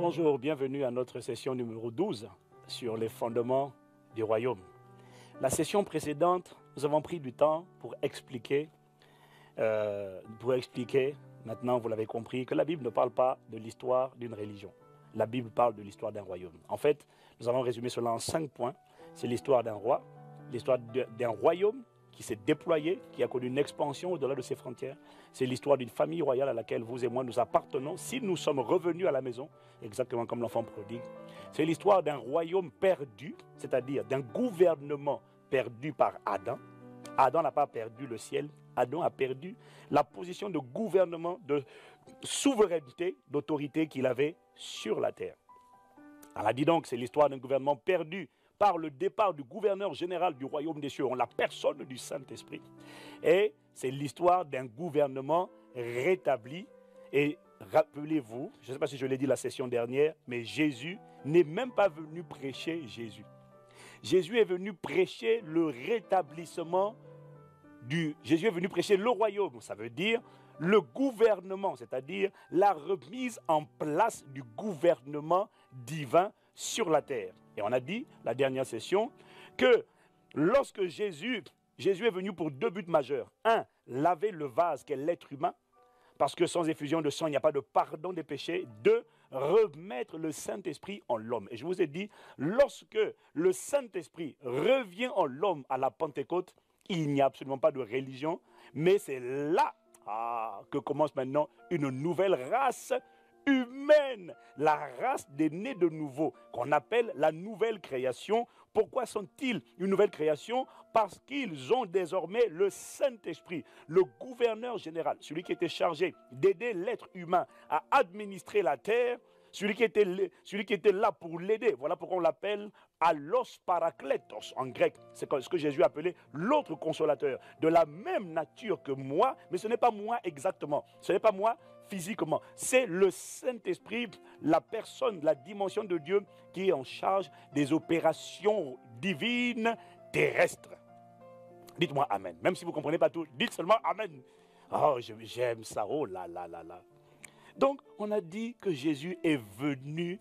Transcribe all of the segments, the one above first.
Bonjour, bienvenue à notre session numéro 12 sur les fondements du royaume. La session précédente, nous avons pris du temps pour expliquer, maintenant vous l'avez compris, que la Bible ne parle pas de l'histoire d'une religion. La Bible parle de l'histoire d'un royaume. En fait, nous avons résumé cela en 5 points. C'est l'histoire d'un roi, l'histoire d'un royaume qui s'est déployé, qui a connu une expansion au-delà de ses frontières. C'est l'histoire d'une famille royale à laquelle vous et moi nous appartenons, si nous sommes revenus à la maison, exactement comme l'enfant prodigue. C'est l'histoire d'un royaume perdu, c'est-à-dire d'un gouvernement perdu par Adam. Adam n'a pas perdu le ciel, Adam a perdu la position de gouvernement, de souveraineté, d'autorité qu'il avait sur la terre. On a dit donc, c'est l'histoire d'un gouvernement perdu par le départ du gouverneur général du royaume des cieux, en la personne du Saint-Esprit. Et c'est l'histoire d'un gouvernement rétabli. Et rappelez-vous, je ne sais pas si je l'ai dit la session dernière, mais Jésus n'est même pas venu prêcher Jésus. Jésus est venu prêcher le rétablissement Jésus est venu prêcher le royaume, ça veut dire le gouvernement, c'est-à-dire la remise en place du gouvernement divin sur la terre. Et on a dit, la dernière session, que lorsque Jésus est venu pour 2 buts majeurs. 1, laver le vase qu'est l'être humain, parce que sans effusion de sang, il n'y a pas de pardon des péchés. 2, remettre le Saint-Esprit en l'homme. Et je vous ai dit, lorsque le Saint-Esprit revient en l'homme à la Pentecôte, il n'y a absolument pas de religion, mais c'est là que commence maintenant une nouvelle race humaine, la race des nés de nouveau, qu'on appelle la nouvelle création. Pourquoi sont-ils une nouvelle création? Parce qu'ils ont désormais le Saint-Esprit, le gouverneur général, celui qui était chargé d'aider l'être humain à administrer la terre, celui qui était là pour l'aider. Voilà pourquoi on l'appelle allos parakletos en grec. C'est ce que Jésus appelait l'autre consolateur, de la même nature que moi, mais ce n'est pas moi exactement, ce n'est pas moi physiquement, c'est le Saint-Esprit, la personne, la dimension de Dieu qui est en charge des opérations divines terrestres. Dites-moi Amen. Même si vous ne comprenez pas tout, dites seulement Amen. Oh, j'aime ça, oh là là là là. Donc, on a dit que Jésus est venu.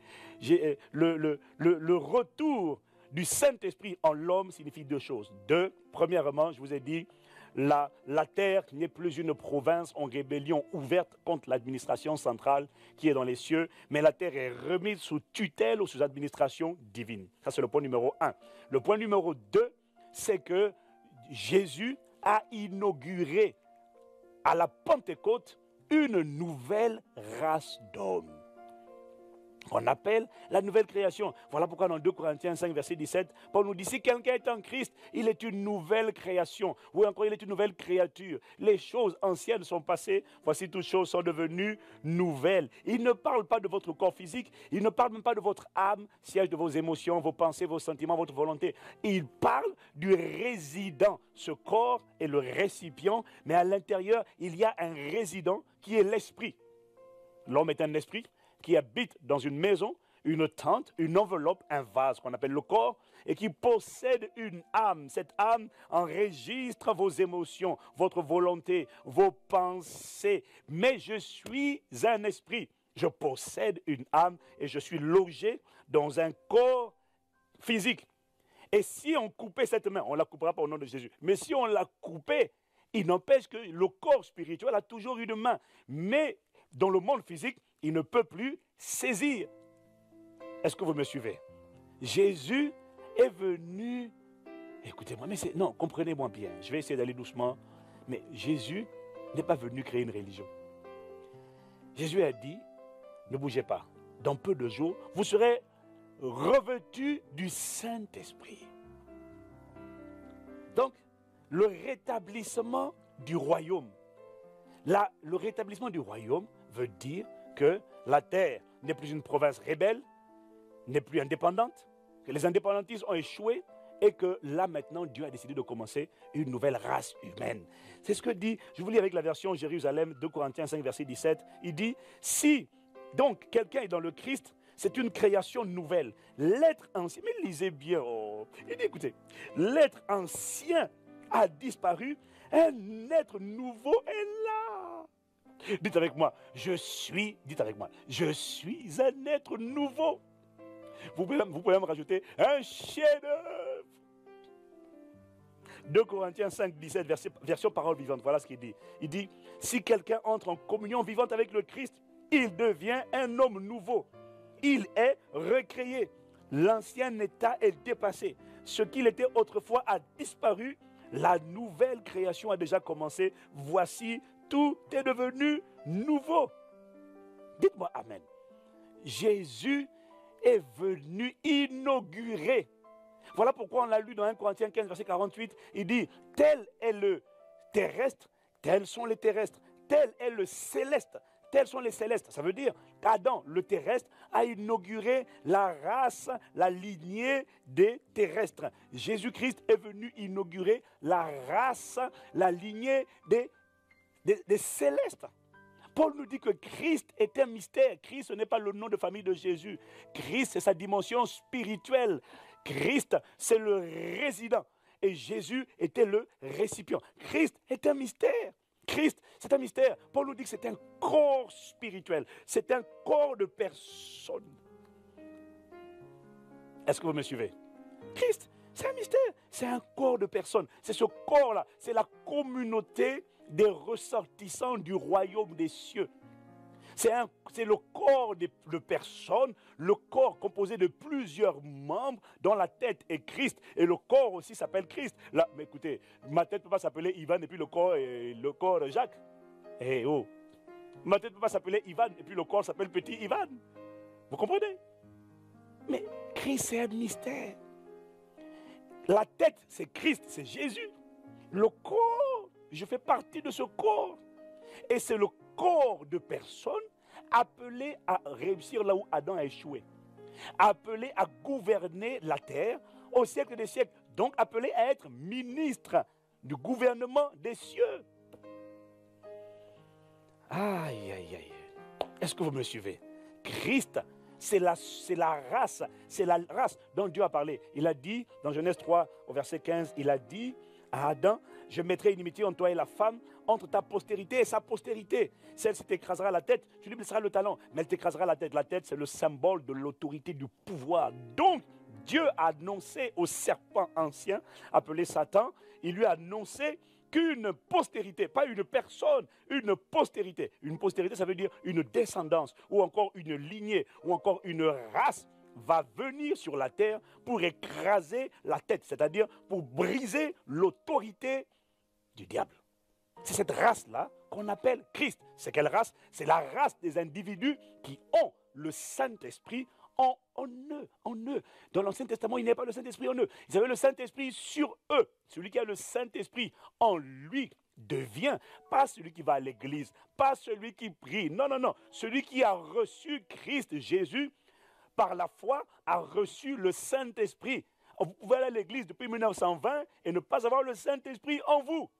Le retour du Saint-Esprit en l'homme signifie 2 choses. 2, premièrement, je vous ai dit, la terre n'est plus une province en rébellion ouverte contre l'administration centrale qui est dans les cieux, mais la terre est remise sous tutelle ou sous administration divine. Ça, c'est le point numéro 1. Le point numéro 2, c'est que Jésus a inauguré à la Pentecôte une nouvelle race d'hommes, qu'on appelle la nouvelle création. Voilà pourquoi dans 2 Corinthiens 5, verset 17, Paul nous dit, si quelqu'un est en Christ, il est une nouvelle création, ou encore il est une nouvelle créature. Les choses anciennes sont passées, voici toutes choses sont devenues nouvelles. Il ne parle pas de votre corps physique, il ne parle même pas de votre âme, siège de vos émotions, vos pensées, vos sentiments, votre volonté. Il parle du résident. Ce corps est le récipient, mais à l'intérieur, il y a un résident qui est l'esprit. L'homme est un esprit qui habite dans une maison, une tente, une enveloppe, un vase qu'on appelle le corps, et qui possède une âme. Cette âme enregistre vos émotions, votre volonté, vos pensées. Mais je suis un esprit. Je possède une âme et je suis logé dans un corps physique. Et si on coupait cette main, on ne la coupera pas au nom de Jésus, mais si on la coupait, il n'empêche que le corps spirituel a toujours une main. Mais dans le monde physique, il ne peut plus saisir. Est-ce que vous me suivez? Jésus est venu... Écoutez-moi, mais non, comprenez-moi bien. Je vais essayer d'aller doucement. Mais Jésus n'est pas venu créer une religion. Jésus a dit, ne bougez pas. Dans peu de jours, vous serez revêtus du Saint-Esprit. Donc, le rétablissement du royaume. Le rétablissement du royaume veut dire que la terre n'est plus une province rebelle, n'est plus indépendante, que les indépendantistes ont échoué et que là maintenant Dieu a décidé de commencer une nouvelle race humaine. C'est ce que dit, je vous lis avec la version Jérusalem 2 Corinthiens 5 verset 17, il dit, si donc quelqu'un est dans le Christ, c'est une création nouvelle. L'être ancien, mais lisez bien, il dit écoutez, l'être ancien a disparu, un être nouveau est là. Dites avec moi, dites avec moi, je suis un être nouveau. Vous pouvez me rajouter un chef-d'œuvre. 2 Corinthiens 5, 17, version parole vivante, voilà ce qu'il dit. Il dit, si quelqu'un entre en communion vivante avec le Christ, il devient un homme nouveau. Il est recréé. L'ancien état est dépassé. Ce qu'il était autrefois a disparu. La nouvelle création a déjà commencé. Voici, tout est devenu nouveau. Dites-moi Amen. Jésus est venu inaugurer. Voilà pourquoi on l'a lu dans 1 Corinthiens 15, verset 48. Il dit, tel est le terrestre, tels sont les terrestres. Tel est le céleste, tels sont les célestes. Ça veut dire qu'Adam, le terrestre, a inauguré la race, la lignée des terrestres. Jésus-Christ est venu inaugurer la race, la lignée des célestes. Paul nous dit que Christ est un mystère. Christ, ce n'est pas le nom de famille de Jésus. Christ, c'est sa dimension spirituelle. Christ, c'est le résident. Et Jésus était le récipient. Christ est un mystère. Christ, c'est un mystère. Paul nous dit que c'est un corps spirituel. C'est un corps de personne. Est-ce que vous me suivez? Christ, c'est un mystère. C'est un corps de personne. C'est ce corps-là. C'est la communauté des ressortissants du royaume des cieux. C'est le corps de personnes, le corps composé de plusieurs membres dont la tête est Christ et le corps aussi s'appelle Christ. Là, mais écoutez, ma tête ne peut pas s'appeler Ivan et puis le corps de Jacques. Eh oh, ma tête ne peut pas s'appeler Ivan et puis le corps s'appelle Petit Ivan. Vous comprenez? Mais Christ c'est un mystère. La tête c'est Christ, c'est Jésus. Le corps, je fais partie de ce corps. Et c'est le corps de personnes appelées à réussir là où Adam a échoué. Appelées à gouverner la terre au siècle des siècles. Donc appelées à être ministres du gouvernement des cieux. Aïe, aïe, aïe. Est-ce que vous me suivez? Christ, c'est la race dont Dieu a parlé. Il a dit, dans Genèse 3, au verset 15, il a dit à Adam, je mettrai inimitié entre toi et la femme, entre ta postérité et sa postérité. Celle-ci t'écrasera la tête, tu lui blesseras le talon, mais elle t'écrasera la tête. La tête, c'est le symbole de l'autorité, du pouvoir. Donc, Dieu a annoncé au serpent ancien, appelé Satan, il lui a annoncé qu'une postérité, pas une personne, une postérité. Une postérité, ça veut dire une descendance, ou encore une lignée, ou encore une race, va venir sur la terre pour écraser la tête, c'est-à-dire pour briser l'autorité du diable. C'est cette race-là qu'on appelle Christ. C'est quelle race? C'est la race des individus qui ont le Saint-Esprit en eux. Dans l'Ancien Testament, il n'y avait pas le Saint-Esprit en eux. Ils avaient le Saint-Esprit sur eux. Celui qui a le Saint-Esprit en lui devient, pas celui qui va à l'église, pas celui qui prie. Non, non, non. Celui qui a reçu Christ Jésus par la foi, a reçu le Saint-Esprit. Vous pouvez aller à l'église depuis 1920 et ne pas avoir le Saint-Esprit en vous.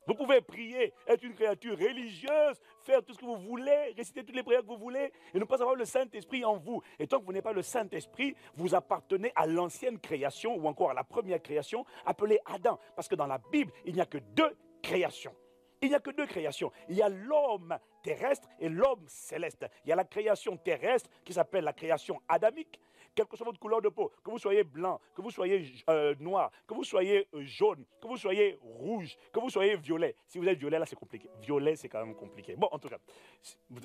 Vous pouvez prier, être une créature religieuse, faire tout ce que vous voulez, réciter toutes les prières que vous voulez et ne pas avoir le Saint-Esprit en vous. Et tant que vous n'avez pas le Saint-Esprit, vous appartenez à l'ancienne création ou encore à la première création appelée Adam. Parce que dans la Bible, il n'y a que 2 créations. Il n'y a que 2 créations. Il y a l'homme terrestre et l'homme céleste. Il y a la création terrestre qui s'appelle la création adamique. Quelle que soit votre couleur de peau, que vous soyez blanc, que vous soyez noir, que vous soyez jaune, que vous soyez rouge, que vous soyez violet. Si vous êtes violet, là c'est compliqué. Violet, c'est quand même compliqué. Bon, en tout cas,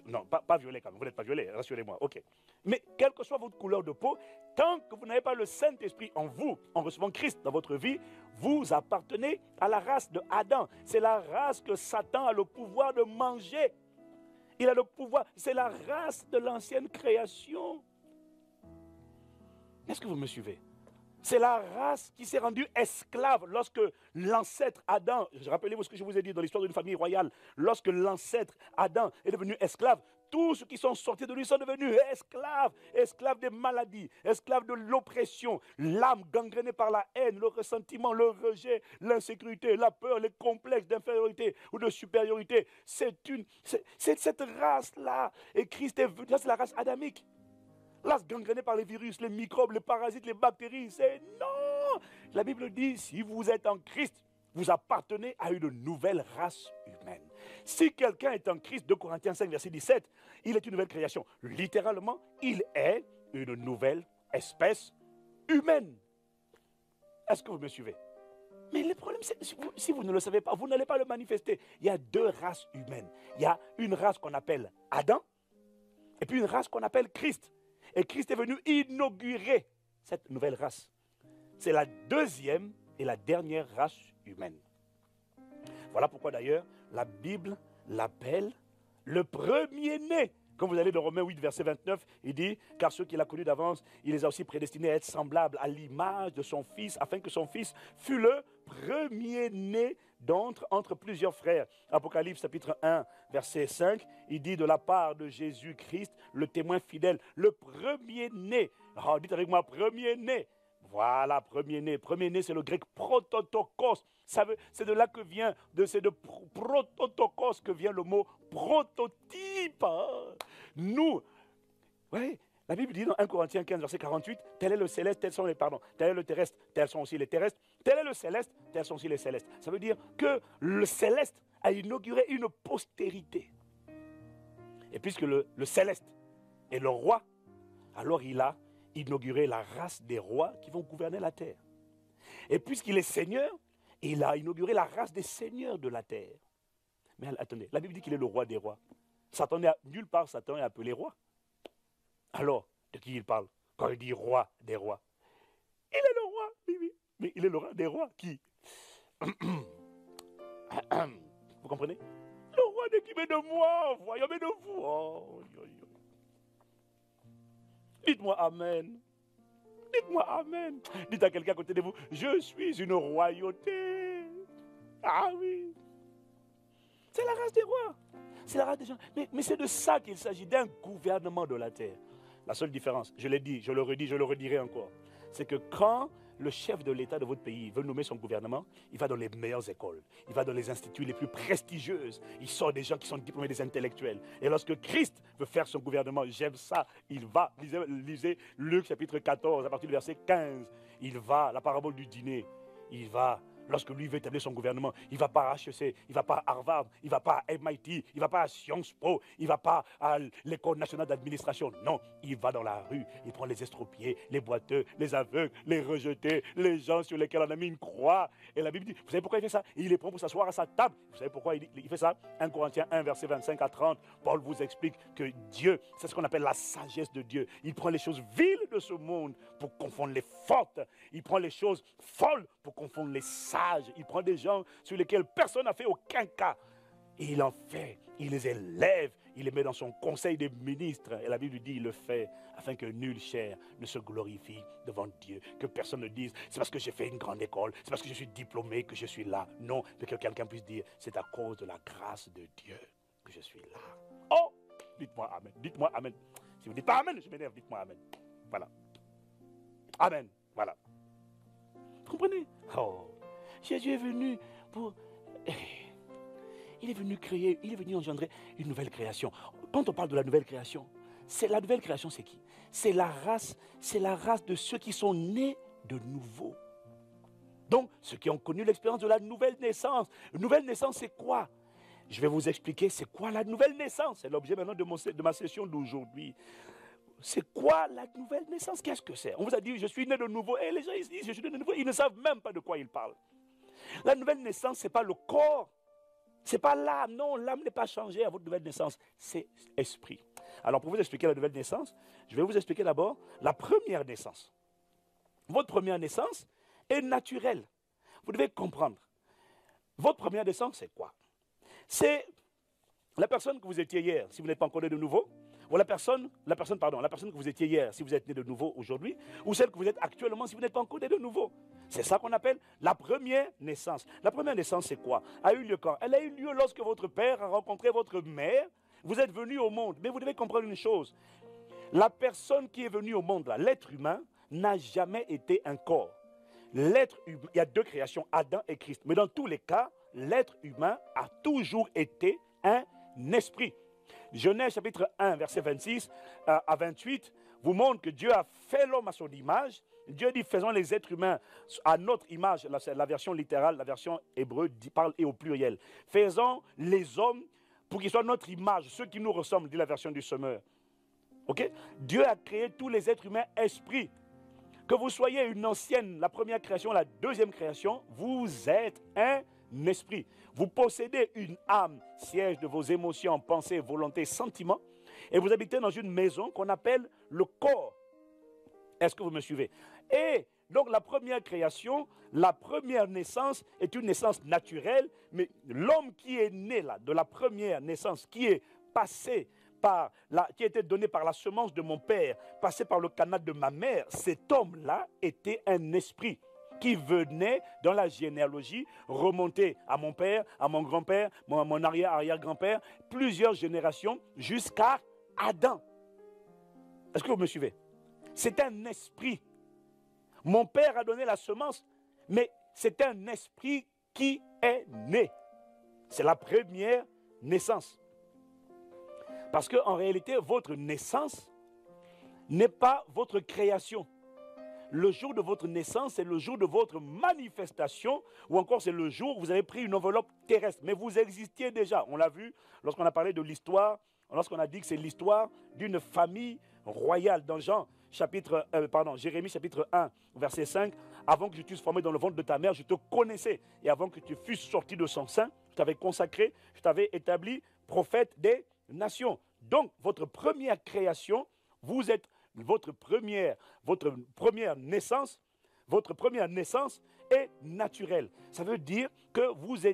non, pas violet quand même. Vous n'êtes pas violet, rassurez-moi. Ok. Mais quelle que soit votre couleur de peau, tant que vous n'avez pas le Saint-Esprit en vous, en recevant Christ dans votre vie, vous appartenez à la race de Adam. C'est la race que Satan a le pouvoir de manger. Il a le pouvoir. C'est la race de l'ancienne création. Est-ce que vous me suivez? C'est la race qui s'est rendue esclave lorsque l'ancêtre Adam, rappelez-vous ce que je vous ai dit dans l'histoire d'une famille royale, lorsque l'ancêtre Adam est devenu esclave, tous ceux qui sont sortis de lui sont devenus esclaves, esclaves des maladies, esclaves de l'oppression, l'âme gangrénée par la haine, le ressentiment, le rejet, l'insécurité, la peur, les complexes d'infériorité ou de supériorité. C'est cette race-là. Et Christ est venu, ça c'est la race adamique. Là, gangréné par les virus, les microbes, les parasites, les bactéries, c'est non. La Bible dit, si vous êtes en Christ, vous appartenez à une nouvelle race humaine. Si quelqu'un est en Christ, 2 Corinthiens 5, verset 17, il est une nouvelle création. Littéralement, il est une nouvelle espèce humaine. Est-ce que vous me suivez? Mais le problème, c'est si vous ne le savez pas, vous n'allez pas le manifester. Il y a deux races humaines. Il y a une race qu'on appelle Adam et puis une race qu'on appelle Christ. Et Christ est venu inaugurer cette nouvelle race. C'est la deuxième et la dernière race humaine. Voilà pourquoi d'ailleurs la Bible l'appelle le premier-né. Quand vous allez dans Romains 8, verset 29, il dit, car ceux qu'il a connus d'avance, il les a aussi prédestinés à être semblables à l'image de son Fils, afin que son Fils fût le premier-né entre plusieurs frères. Apocalypse chapitre 1, verset 5, il dit de la part de Jésus-Christ, le témoin fidèle, le premier-né. Oh, dites avec moi, premier-né. Voilà, premier-né. Premier-né, c'est le grec prototokos. C'est de là que vient, c'est de prototokos que vient le mot prototype. Nous, ouais, la Bible dit dans 1 Corinthiens 15, verset 48, tel est le céleste, tels sont les, tel est le terrestre, tels sont aussi les terrestres, tel est le céleste, tels sont aussi les célestes. Ça veut dire que le céleste a inauguré une postérité. Et puisque le céleste est le roi, alors il a inauguré la race des rois qui vont gouverner la terre. Et puisqu'il est Seigneur, il a inauguré la race des seigneurs de la terre. Mais attendez, la Bible dit qu'il est le roi des rois. Nulle part Satan est appelé roi. Alors, de qui il parle quand il dit roi des rois? Il est le roi, oui. Mais il est le roi des rois qui? Vous comprenez? Le roi de qui? Mais de moi, voyons, mais de vous. Oh. Dites-moi amen. Dites-moi amen. Dites à quelqu'un à côté de vous, je suis une royauté. Ah oui. C'est la race des rois. C'est la race des gens. Mais c'est de ça qu'il s'agit, d'un gouvernement de la terre. La seule différence, je l'ai dit, je le redis, je le redirai encore, c'est que quand le chef de l'État de votre pays veut nommer son gouvernement, il va dans les meilleures écoles, il va dans les instituts les plus prestigieuses, il sort des gens qui sont diplômés, des intellectuels. Et lorsque Christ veut faire son gouvernement, j'aime ça, il va, lisez Luc chapitre 14, à partir du verset 15, il va, la parabole du dîner, il va. Lorsque lui veut établir son gouvernement, il ne va pas à HEC, il ne va pas à Harvard, il ne va pas à MIT, il ne va pas à Sciences Po, il ne va pas à l'École nationale d'administration. Non, il va dans la rue, il prend les estropiés, les boiteux, les aveugles, les rejetés, les gens sur lesquels on a mis une croix. Et la Bible dit, vous savez pourquoi il fait ça? Il les prend pour s'asseoir à sa table. Vous savez pourquoi il fait ça? 1 Corinthiens 1, verset 25 à 30, Paul vous explique que Dieu, c'est ce qu'on appelle la sagesse de Dieu. Il prend les choses viles de ce monde pour confondre les fortes. Il prend les choses folles pour confondre les sages. Il prend des gens sur lesquels personne n'a fait aucun cas. Et il en fait, il les élève, il les met dans son conseil des ministres. Et la Bible dit, il le fait afin que nulle chair ne se glorifie devant Dieu. Que personne ne dise, c'est parce que j'ai fait une grande école, c'est parce que je suis diplômé que je suis là. Non, mais que quelqu'un puisse dire, c'est à cause de la grâce de Dieu que je suis là. Oh, dites-moi amen, dites-moi amen. Si vous ne dites pas amen, je m'énerve, dites-moi amen. Voilà. Amen, voilà. Vous comprenez? Oh. Jésus est venu pour... Il est venu créer, il est venu engendrer une nouvelle création. Quand on parle de la nouvelle création, la nouvelle création, c'est qui? C'est la race de ceux qui sont nés de nouveau. Donc, ceux qui ont connu l'expérience de la nouvelle naissance. Une nouvelle naissance, c'est quoi? Je vais vous expliquer c'est quoi la nouvelle naissance. C'est l'objet maintenant de ma session d'aujourd'hui. C'est quoi la nouvelle naissance? Qu'est-ce que c'est? On vous a dit, je suis né de nouveau. Et les gens ils disent, je suis né de nouveau. Ils ne savent même pas de quoi ils parlent. La nouvelle naissance, ce n'est pas le corps. Ce n'est pas l'âme. Non, l'âme n'est pas changée à votre nouvelle naissance. C'est esprit. Alors, pour vous expliquer la nouvelle naissance, je vais vous expliquer d'abord la première naissance. Votre première naissance est naturelle. Vous devez comprendre. Votre première naissance, c'est quoi? C'est la personne que vous étiez hier, si vous n'êtes pas encore né de nouveau. Ou la personne que vous étiez hier, si vous êtes né de nouveau aujourd'hui, ou celle que vous êtes actuellement, si vous n'êtes pas encore né de nouveau. C'est ça qu'on appelle la première naissance. La première naissance, c'est quoi? A eu lieu quand? Elle a eu lieu lorsque votre père a rencontré votre mère. Vous êtes venu au monde. Mais vous devez comprendre une chose. La personne qui est venue au monde, l'être humain, n'a jamais été un corps. L'être humain, il y a deux créations, Adam et Christ. Mais dans tous les cas, l'être humain a toujours été un esprit. Genèse chapitre 1, verset 26 à 28, vous montre que Dieu a fait l'homme à son image. Dieu dit, faisons les êtres humains à notre image. La version littérale, la version hébreu parle et au pluriel. Faisons les hommes pour qu'ils soient notre image, ceux qui nous ressemblent, dit la version du Semeur. Okay? Dieu a créé tous les êtres humains esprits. Que vous soyez une ancienne, la première création, la deuxième création, vous êtes un esprit. Vous possédez une âme, siège de vos émotions, pensées, volontés, sentiments, et vous habitez dans une maison qu'on appelle le corps. Est-ce que vous me suivez? Et donc la première création, la première naissance est une naissance naturelle, mais l'homme qui est né là, de la première naissance, qui est passé qui a été donné par la semence de mon père, passé par le canal de ma mère, cet homme-là était un esprit qui venait dans la généalogie remonter à mon père, à mon grand-père, mon arrière-arrière-grand-père, plusieurs générations jusqu'à Adam. Est-ce que vous me suivez? C'est un esprit. Mon père a donné la semence, mais c'est un esprit qui est né. C'est la première naissance. Parce qu'en réalité, votre naissance n'est pas votre création. Le jour de votre naissance, c'est le jour de votre manifestation, ou encore c'est le jour où vous avez pris une enveloppe terrestre. Mais vous existiez déjà. On l'a vu lorsqu'on a parlé de l'histoire, lorsqu'on a dit que c'est l'histoire d'une famille royale. Dans Jérémie chapitre 1, verset 5, avant que je t'eusse formé dans le ventre de ta mère, je te connaissais. Et avant que tu fusses sorti de son sein, je t'avais consacré, je t'avais établi prophète des nations. Donc, votre première création, vous êtes votre première naissance est naturelle. Ça veut dire que vous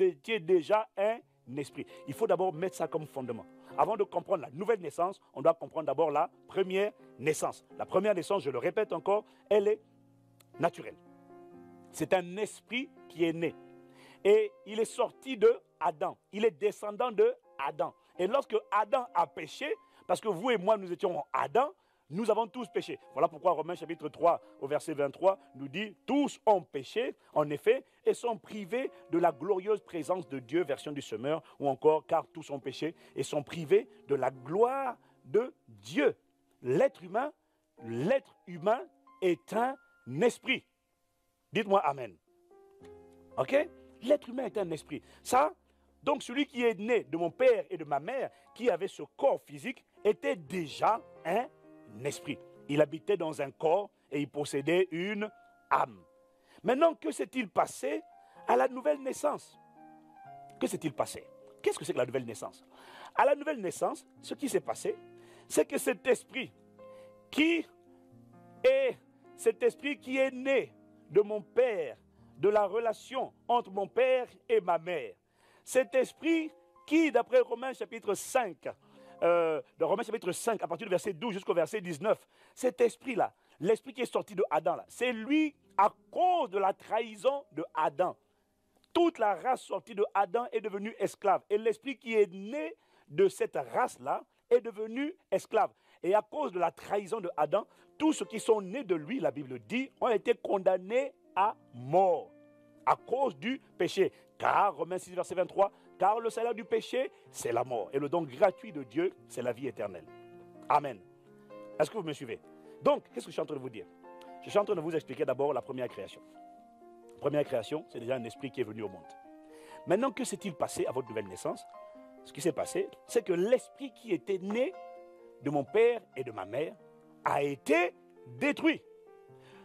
étiez déjà un esprit. Il faut d'abord mettre ça comme fondement. Avant de comprendre la nouvelle naissance, on doit comprendre d'abord la première naissance. La première naissance, je le répète encore, elle est naturelle. C'est un esprit qui est né. Et il est sorti de Adam. Il est descendant de Adam. Et lorsque Adam a péché, parce que vous et moi, nous étions Adam, nous avons tous péché. Voilà pourquoi Romains chapitre 3, au verset 23, nous dit « Tous ont péché, en effet, et sont privés de la glorieuse présence de Dieu », version du Semeur, ou encore « Car tous ont péché et sont privés de la gloire de Dieu ». L'être humain est un esprit. Dites-moi Amen. Ok? L'être humain est un esprit. Ça, donc celui qui est né de mon père et de ma mère, qui avait ce corps physique, était déjà un esprit. Il habitait dans un corps et il possédait une âme. Maintenant, que s'est-il passé à la nouvelle naissance? Que s'est-il passé? Qu'est-ce que c'est que la nouvelle naissance? À la nouvelle naissance, ce qui s'est passé, c'est que cet esprit qui est né de mon père, de la relation entre mon père et ma mère, cet esprit qui, d'après Romains chapitre 5, de Romains chapitre 5, à partir du verset 12 jusqu'au verset 19, cet esprit-là, l'esprit qui est sorti de Adam, là, c'est lui à cause de la trahison de Adam. Toute la race sortie de Adam est devenue esclave. Et l'esprit qui est né de cette race-là est devenu esclave. Et à cause de la trahison de Adam, tous ceux qui sont nés de lui, la Bible dit, ont été condamnés à mort à cause du péché. Car, Romains 6, verset 23, car le salaire du péché, c'est la mort. Et le don gratuit de Dieu, c'est la vie éternelle. Amen. Est-ce que vous me suivez? Donc, qu'est-ce que je suis en train de vous dire? Je suis en train de vous expliquer d'abord la première création. La première création, c'est déjà un esprit qui est venu au monde. Maintenant, que s'est-il passé à votre nouvelle naissance? Ce qui s'est passé, c'est que l'esprit qui était né de mon père et de ma mère a été détruit.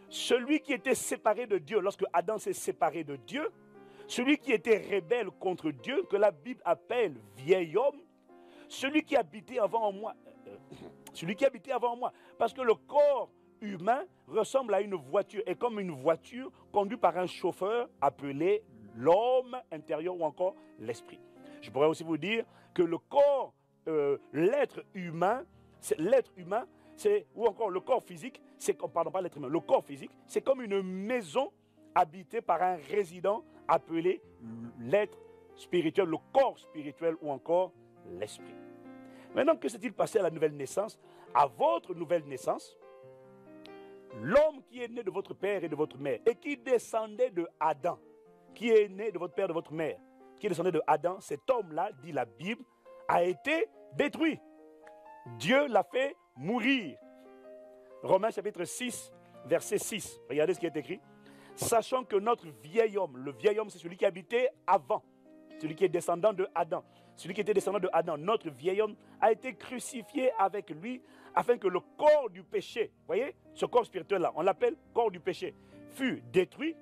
Celui qui était séparé de Dieu, lorsque Adam s'est séparé de Dieu, celui qui était rebelle contre Dieu, que la Bible appelle vieil homme, celui qui habitait avant moi, parce que le corps humain ressemble à une voiture, et comme une voiture conduite par un chauffeur appelé l'homme intérieur ou encore l'esprit. Je pourrais aussi vous dire que le corps, l'être humain, ou encore le corps physique, le corps physique, c'est comme une maison habitée par un résident appelé l'être spirituel, le corps spirituel ou encore l'esprit. Maintenant, que s'est-il passé à la nouvelle naissance? À votre nouvelle naissance, l'homme qui est né de votre père et de votre mère et qui descendait de Adam, qui est né de votre père et de votre mère, qui descendait de Adam, cet homme-là, dit la Bible, a été détruit. Dieu l'a fait mourir. Romains chapitre 6, verset 6. Regardez ce qui est écrit. Sachant que notre vieil homme, le vieil homme c'est celui qui habitait avant, celui qui est descendant de Adam, celui qui était descendant de Adam, notre vieil homme a été crucifié avec lui afin que le corps du péché, voyez, ce corps spirituel-là, on l'appelle corps du péché, fut détruit,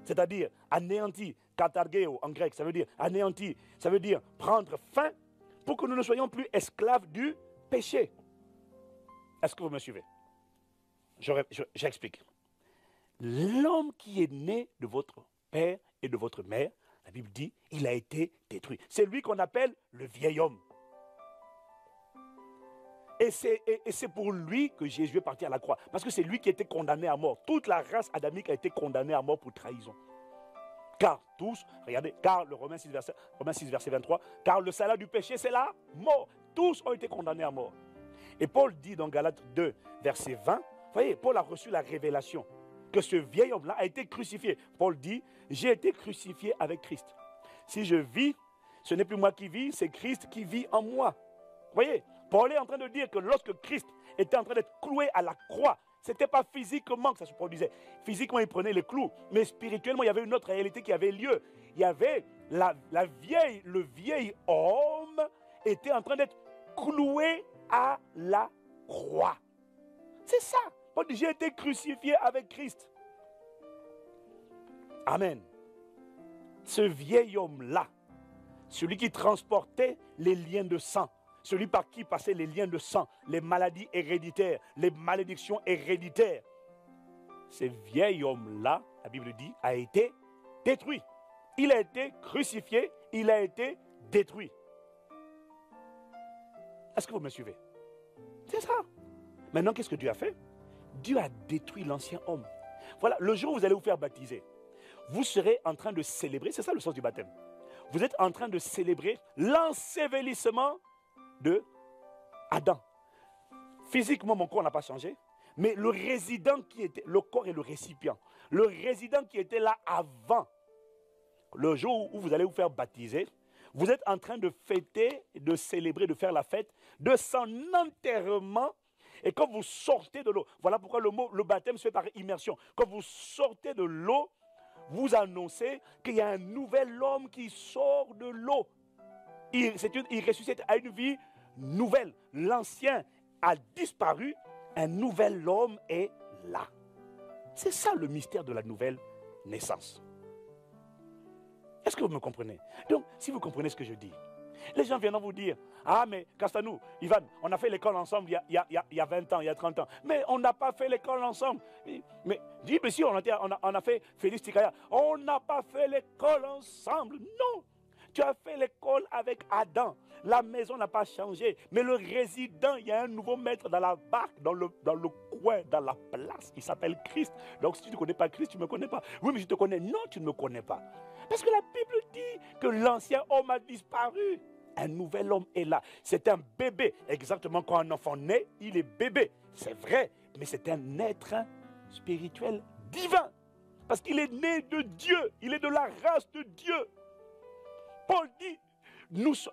c'est-à-dire anéanti, katargeo en grec, ça veut dire anéanti, ça veut dire prendre fin, pour que nous ne soyons plus esclaves du péché. Est-ce que vous me suivez? J'explique. L'homme qui est né de votre père et de votre mère, la Bible dit, il a été détruit. C'est lui qu'on appelle le vieil homme. Et c'est pour lui que Jésus est parti à la croix. Parce que c'est lui qui était condamné à mort. Toute la race adamique a été condamnée à mort pour trahison. Car tous, regardez, car le Romains 6, verset 23, car le salaire du péché, c'est la mort. Tous ont été condamnés à mort. Et Paul dit dans Galates 2, verset 20, vous voyez, Paul a reçu la révélation que ce vieil homme-là a été crucifié. Paul dit, j'ai été crucifié avec Christ. Si je vis, ce n'est plus moi qui vis, c'est Christ qui vit en moi. Vous voyez, Paul est en train de dire que lorsque Christ était en train d'être cloué à la croix, ce n'était pas physiquement que ça se produisait. Physiquement, il prenait les clous, mais spirituellement, il y avait une autre réalité qui avait lieu. Il y avait le vieil homme était en train d'être cloué à la croix. C'est ça. Paul dit, j'ai été crucifié avec Christ. Amen. Ce vieil homme-là, celui qui transportait les liens de sang, celui par qui passaient les liens de sang, les maladies héréditaires, les malédictions héréditaires, ce vieil homme-là, la Bible dit, a été détruit. Il a été crucifié, il a été détruit. Est-ce que vous me suivez? C'est ça. Maintenant, qu'est-ce que Dieu a fait? Dieu a détruit l'ancien homme. Voilà, le jour où vous allez vous faire baptiser, vous serez en train de célébrer, c'est ça le sens du baptême. Vous êtes en train de célébrer l'ensevelissement de Adam. Physiquement, mon corps n'a pas changé, mais le résident qui était, le corps et le récipient, le résident qui était là avant, le jour où vous allez vous faire baptiser, vous êtes en train de fêter, de célébrer, de faire la fête de son enterrement. Et quand vous sortez de l'eau, voilà pourquoi le baptême se fait par immersion. Quand vous sortez de l'eau, vous annoncez qu'il y a un nouvel homme qui sort de l'eau. Il ressuscite à une vie nouvelle. L'ancien a disparu, un nouvel homme est là. C'est ça le mystère de la nouvelle naissance. Est-ce que vous me comprenez? Donc, si vous comprenez ce que je dis, les gens viendront vous dire, ah mais Castanou, Ivan, on a fait l'école ensemble il y a 20 ans, il y a 30 ans. Mais on n'a pas fait l'école ensemble. Mais dis, mais si on a fait Félix Tikaya, on n'a pas fait l'école ensemble. Non, tu as fait l'école avec Adam. La maison n'a pas changé. Mais le résident, il y a un nouveau maître dans la barque, dans le coin, dans la place. Il s'appelle Christ. Donc si tu ne connais pas Christ, tu ne me connais pas. Oui, mais je te connais. Non, tu ne me connais pas. Parce que la Bible dit que l'ancien homme a disparu. Un nouvel homme est là. C'est un bébé. Exactement quand un enfant naît, il est bébé. C'est vrai, mais c'est un être spirituel divin. Parce qu'il est né de Dieu. Il est de la race de Dieu. Paul dit,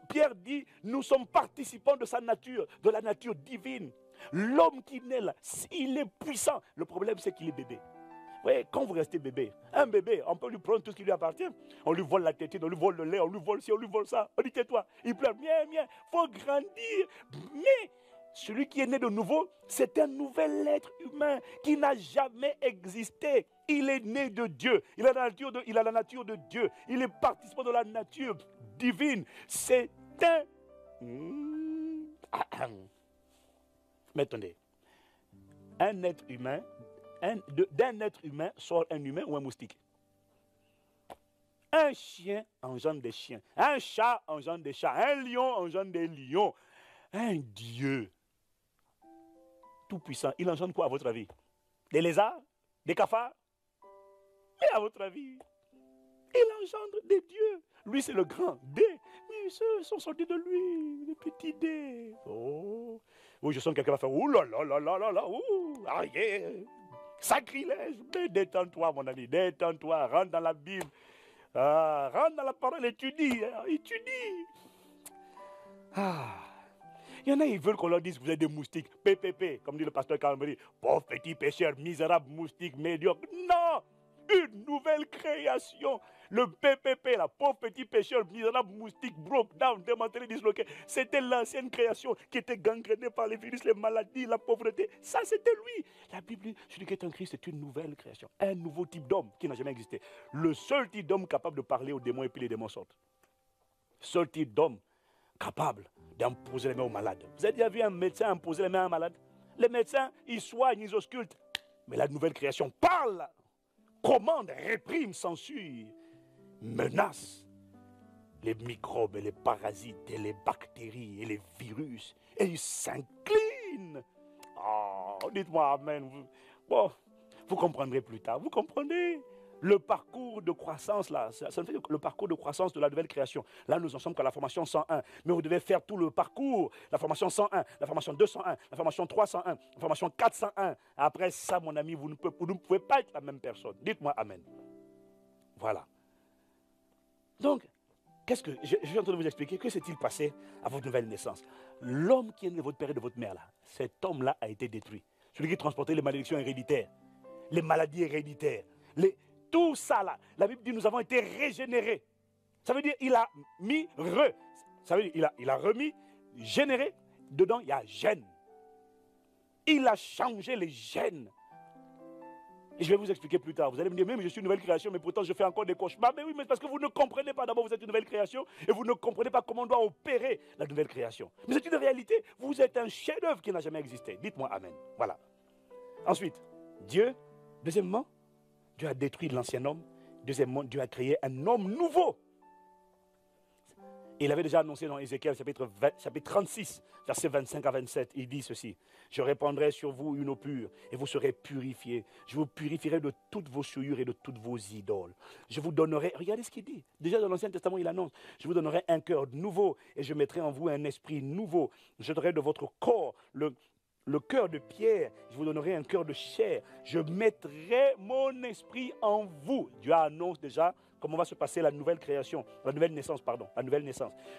Pierre dit, nous sommes participants de sa nature, de la nature divine. L'homme qui naît là, il est puissant. Le problème, c'est qu'il est bébé. Vous voyez, quand vous restez bébé, un bébé, on peut lui prendre tout ce qui lui appartient. On lui vole la tétine, on lui vole le lait, on lui vole ci, on lui vole ça. On dit tais-toi, il pleure, mien, il faut grandir. Mais celui qui est né de nouveau, c'est un nouvel être humain qui n'a jamais existé. Il est né de Dieu, il a la nature de Dieu, il est participant de la nature divine. C'est un... Mais attendez, un être humain, d'un être humain sort un humain ou un moustique. Un chien engendre des chiens. Un chat engendre des chats. Un lion engendre des lions. Un Dieu tout puissant, il engendre quoi à votre avis? Des lézards? Des cafards? Mais à votre avis, il engendre des dieux. Lui, c'est le grand D. Mais ceux sont sortis de lui, des petits dés. Oh, oui, je sens que quelqu'un va faire ouh là là là là là là, ouh, aïe. Sacrilège, mais détends-toi mon ami, détends-toi, rentre dans la Bible, rentre dans la parole, étudie. Il y en a, ils veulent qu'on leur dise que vous êtes des moustiques. PPP, comme dit le pasteur Calvary. Pauvres petits pécheurs, misérables moustiques, médiocres. Non! Une nouvelle création. Le PPP, la pauvre petit pécheur, misérable moustique, broke down, démantelé, disloqué. C'était l'ancienne création qui était gangrénée par les virus, les maladies, la pauvreté. Ça, c'était lui. La Bible dit, celui qui est en Christ, c'est une nouvelle création. Un nouveau type d'homme qui n'a jamais existé. Le seul type d'homme capable de parler aux démons et puis les démons sortent. Seul type d'homme capable d'imposer les mains aux malades. Vous avez déjà vu un médecin imposer les mains à un malade? Les médecins, ils soignent, ils auscultent. Mais la nouvelle création parle, commande, réprime, censure, menace les microbes et les parasites et les bactéries et les virus. Et ils s'inclinent. Oh, dites-moi amen. Bon, vous comprendrez plus tard. Vous comprenez? Le parcours de croissance, là, ça ne fait que le parcours de croissance de la nouvelle création. Là, nous en sommes qu'à la formation 101. Mais vous devez faire tout le parcours. La formation 101, la formation 201, la formation 301, la formation 401. Après ça, mon ami, vous ne pouvez pas être la même personne. Dites-moi amen. Voilà. Donc, qu'est-ce que je suis en train de vous expliquer? Que s'est-il passé à votre nouvelle naissance? L'homme qui est né de votre père et de votre mère, là, cet homme-là a été détruit. Celui qui transportait les malédictions héréditaires, les maladies héréditaires, tout ça là, la Bible dit nous avons été régénérés. Ça veut dire il a mis ça veut dire il a remis, généré, dedans il y a gène. Il a changé les gènes. Et je vais vous expliquer plus tard. Vous allez me dire, même je suis une nouvelle création, mais pourtant je fais encore des cauchemars. Mais oui, mais c'est parce que vous ne comprenez pas. D'abord, vous êtes une nouvelle création et vous ne comprenez pas comment on doit opérer la nouvelle création. Mais c'est une réalité. Vous êtes un chef-d'œuvre qui n'a jamais existé. Dites-moi amen. Voilà. Ensuite, Dieu, deuxièmement, Dieu a détruit l'ancien homme. Deuxièmement, Dieu a créé un homme nouveau. Il avait déjà annoncé dans Ézéchiel chapitre 36, versets 25 à 27, il dit ceci. Je répandrai sur vous une eau pure et vous serez purifiés. Je vous purifierai de toutes vos souillures et de toutes vos idoles. Je vous donnerai, regardez ce qu'il dit. Déjà dans l'Ancien Testament, il annonce. Je vous donnerai un cœur nouveau et je mettrai en vous un esprit nouveau. Je donnerai de votre corps le cœur de pierre, je vous donnerai un cœur de chair. Je mettrai mon esprit en vous. Dieu annonce déjà comment va se passer la nouvelle création, la nouvelle naissance.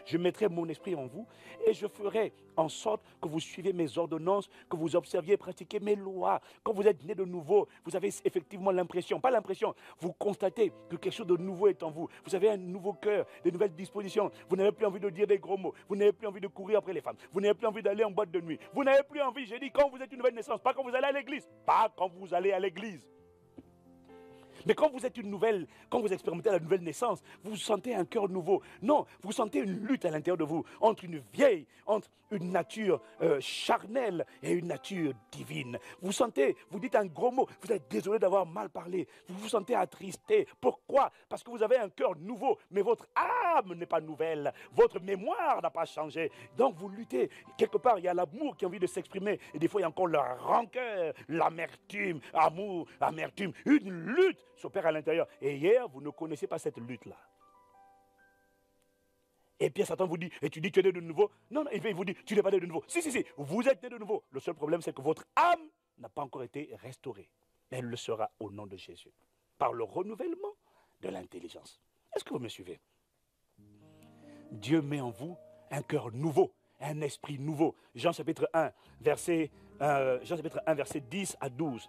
Je mettrai mon esprit en vous et je ferai en sorte que vous suivez mes ordonnances, que vous observiez et pratiquiez mes lois. Quand vous êtes né de nouveau, vous avez effectivement l'impression, pas l'impression, vous constatez que quelque chose de nouveau est en vous. Vous avez un nouveau cœur, des nouvelles dispositions. Vous n'avez plus envie de dire des gros mots. Vous n'avez plus envie de courir après les femmes. Vous n'avez plus envie d'aller en boîte de nuit. Vous n'avez plus envie, j'ai dit, quand vous êtes une nouvelle naissance, pas quand vous allez à l'église. Pas quand vous allez à l'église. Mais quand vous êtes quand vous expérimentez la nouvelle naissance, vous sentez un cœur nouveau. Non, vous sentez une lutte à l'intérieur de vous entre une nature charnelle et une nature divine. Vous dites un gros mot, vous êtes désolé d'avoir mal parlé. Vous vous sentez attristé. Pourquoi? Parce que vous avez un cœur nouveau, mais votre âme n'est pas nouvelle. Votre mémoire n'a pas changé. Donc vous luttez. Quelque part, il y a l'amour qui a envie de s'exprimer. Et des fois, il y a encore la rancœur, l'amertume, amertume. Une lutte s'opère à l'intérieur. Et hier, vous ne connaissez pas cette lutte-là. Et puis Satan vous dit, et tu dis tu es né de nouveau. Non, il vous dit, tu n'es pas né de nouveau. Si, vous êtes né de nouveau. Le seul problème, c'est que votre âme n'a pas encore été restaurée. Mais elle le sera au nom de Jésus. Par le renouvellement de l'intelligence. Est-ce que vous me suivez? Dieu met en vous un cœur nouveau, un esprit nouveau. Jean chapitre 1, verset 10 à 12.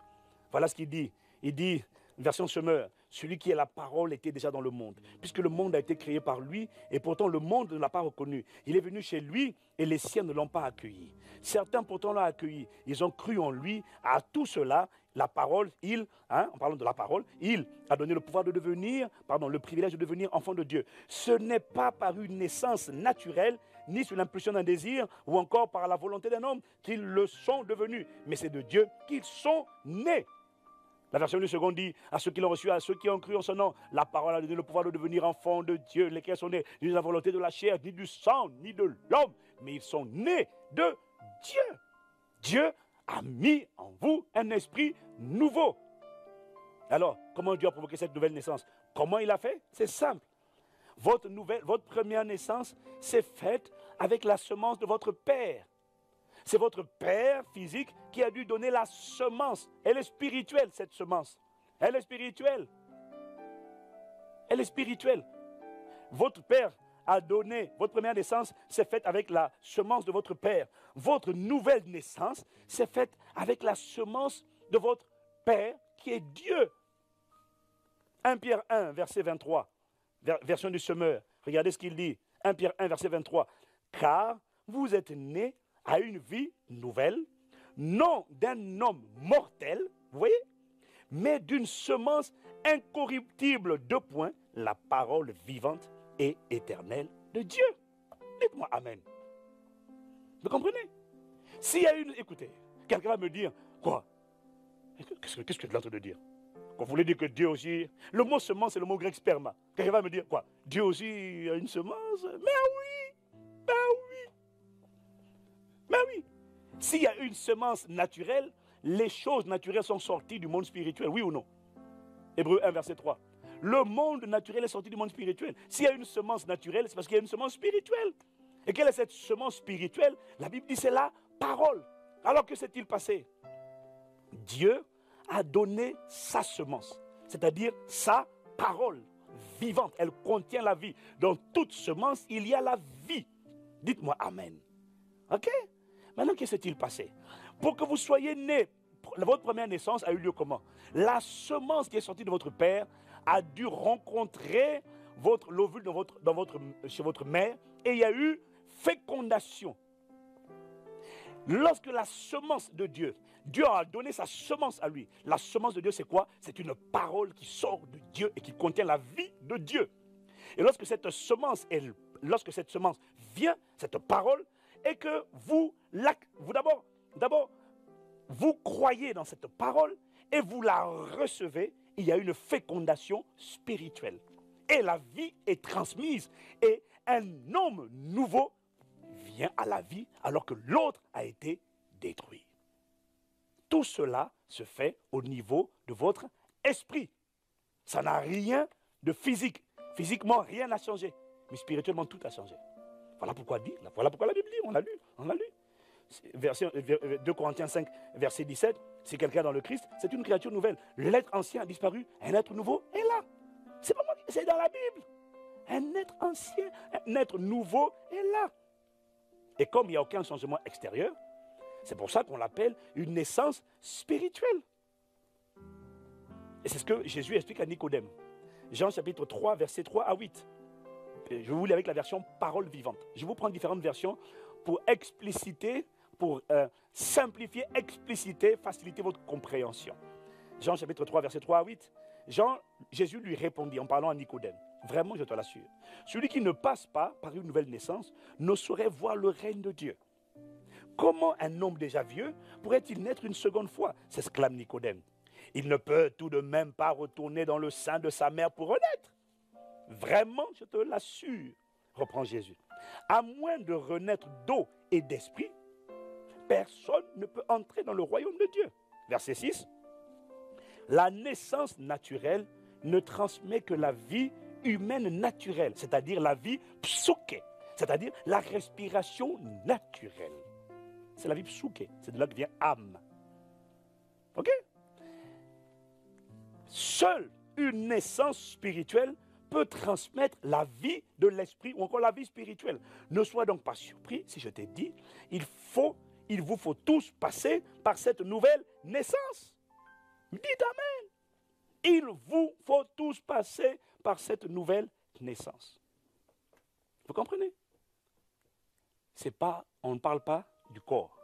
Voilà ce qu'il dit. Il dit, version Semeur, celui qui est la parole était déjà dans le monde, puisque le monde a été créé par lui, et pourtant le monde ne l'a pas reconnu. Il est venu chez lui, et les siens ne l'ont pas accueilli. Certains pourtant l'ont accueilli, ils ont cru en lui. À tout cela, la parole, en parlant de la parole, il a donné le pouvoir de le privilège de devenir enfant de Dieu. Ce n'est pas par une naissance naturelle, ni sous l'impulsion d'un désir, ou encore par la volonté d'un homme qu'ils le sont devenus, mais c'est de Dieu qu'ils sont nés. La version du second dit, à ceux qui l'ont reçu, à ceux qui ont cru en son nom, la parole a donné le pouvoir de devenir enfants de Dieu, lesquels sont nés ni de la volonté de la chair, ni du sang, ni de l'homme, mais ils sont nés de Dieu. Dieu a mis en vous un esprit nouveau. Alors, comment Dieu a provoqué cette nouvelle naissance? Comment il a fait? C'est simple. Votre première naissance s'est faite avec la semence de votre père. C'est votre père physique qui a dû donner la semence. Elle est spirituelle, cette semence. Elle est spirituelle. Elle est spirituelle. Votre père a donné, votre première naissance s'est faite avec la semence de votre Père. Votre nouvelle naissance s'est faite avec la semence de votre Père qui est Dieu. 1 Pierre 1, verset 23, version du semeur. Regardez ce qu'il dit. 1 Pierre 1, verset 23. Car vous êtes nés à une vie nouvelle, non d'un homme mortel, vous voyez, mais d'une semence incorruptible, la parole vivante et éternelle de Dieu. Dites-moi Amen. Vous comprenez? S'il y a une... Écoutez, quelqu'un va me dire, quoi? Qu'est-ce que tu es en train de dire? Vous voulez dire que Dieu aussi... Le mot semence, c'est le mot grec sperma. Quelqu'un va me dire, quoi? Dieu aussi a une semence? Mais oui! Ben oui! Ben oui! S'il y a une semence naturelle, les choses naturelles sont sorties du monde spirituel, oui ou non? Hébreux 1, verset 3. Le monde naturel est sorti du monde spirituel. S'il y a une semence naturelle, c'est parce qu'il y a une semence spirituelle. Et quelle est cette semence spirituelle? La Bible dit c'est la parole. Alors que s'est-il passé? Dieu a donné sa semence, c'est-à-dire sa parole vivante. Elle contient la vie. Dans toute semence, il y a la vie. Dites-moi Amen. Ok? Maintenant, que s'est-il passé? Pour que vous soyez nés, votre première naissance a eu lieu comment? La semence qui est sortie de votre père a dû rencontrer l'ovule chez votre mère et il y a eu fécondation. Lorsque la semence de Dieu, Dieu a donné sa semence à lui. La semence de Dieu, c'est quoi? C'est une parole qui sort de Dieu et qui contient la vie de Dieu. Et lorsque cette semence vient, cette parole, et que vous d'abord, vous croyez dans cette parole et vous la recevez, il y a une fécondation spirituelle. Et la vie est transmise et un homme nouveau vient à la vie alors que l'autre a été détruit. Tout cela se fait au niveau de votre esprit. Ça n'a rien de physique. Physiquement, rien n'a changé. Mais spirituellement, tout a changé. Voilà pourquoi la Bible dit, on l'a lu. 2 Corinthiens 5, verset 17, si quelqu'un est dans le Christ, c'est une créature nouvelle. L'être ancien a disparu, un être nouveau est là. C'est pas moi, c'est dans la Bible. Un être ancien, un être nouveau est là. Et comme il n'y a aucun changement extérieur, c'est pour ça qu'on l'appelle une naissance spirituelle. Et c'est ce que Jésus explique à Nicodème. Jean chapitre 3, verset 3 à 8. Je vous lis avec la version parole vivante. Je vous prends différentes versions pour expliciter, pour simplifier, expliciter, faciliter votre compréhension. Jean chapitre 3, verset 3 à 8. Jésus lui répondit en parlant à Nicodème. Vraiment, je te l'assure. Celui qui ne passe pas par une nouvelle naissance ne saurait voir le règne de Dieu. Comment un homme déjà vieux pourrait-il naître une seconde fois? S'exclame Nicodème. Il ne peut tout de même pas retourner dans le sein de sa mère pour renaître. Vraiment, je te l'assure, reprend Jésus. À moins de renaître d'eau et d'esprit, personne ne peut entrer dans le royaume de Dieu. Verset 6. La naissance naturelle ne transmet que la vie humaine naturelle, c'est-à-dire la vie psuké, c'est-à-dire la respiration naturelle. C'est la vie psuké, c'est de là que vient âme. Ok? Seule une naissance spirituelle peut transmettre la vie de l'esprit ou encore la vie spirituelle. Ne sois donc pas surpris si je t'ai dit, il vous faut tous passer par cette nouvelle naissance. Dites Amen. Il vous faut tous passer par cette nouvelle naissance. Vous comprenez? On ne parle pas du corps,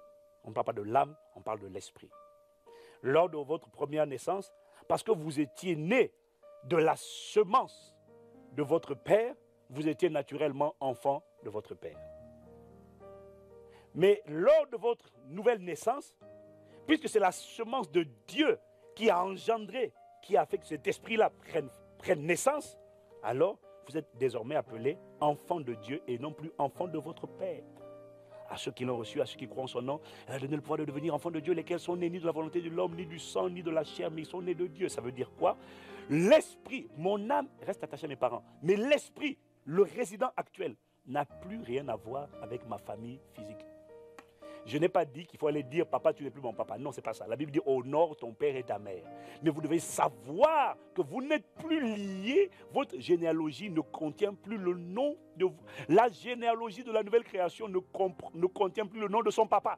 on ne parle pas de l'âme, on parle de l'esprit. Lors de votre première naissance, parce que vous étiez né de la semence de votre père, vous étiez naturellement enfant de votre père. Mais lors de votre nouvelle naissance, puisque c'est la semence de Dieu qui a engendré, qui a fait que cet esprit-là prenne naissance, alors vous êtes désormais appelés enfants de Dieu et non plus enfants de votre père. À ceux qui l'ont reçu, à ceux qui croient en son nom, elle a donné le pouvoir de devenir enfants de Dieu, lesquels sont nés ni de la volonté de l'homme, ni du sang, ni de la chair, mais ils sont nés de Dieu. Ça veut dire quoi? L'esprit, mon âme reste attachée à mes parents, mais l'esprit, le résident actuel, n'a plus rien à voir avec ma famille physique. Je n'ai pas dit qu'il faut aller dire, papa, tu n'es plus mon papa. Non, ce n'est pas ça. La Bible dit, honore ton père et ta mère. Mais vous devez savoir que vous n'êtes plus liés. Votre généalogie ne contient plus le nom de vous. La généalogie de la nouvelle création ne contient plus le nom de son papa.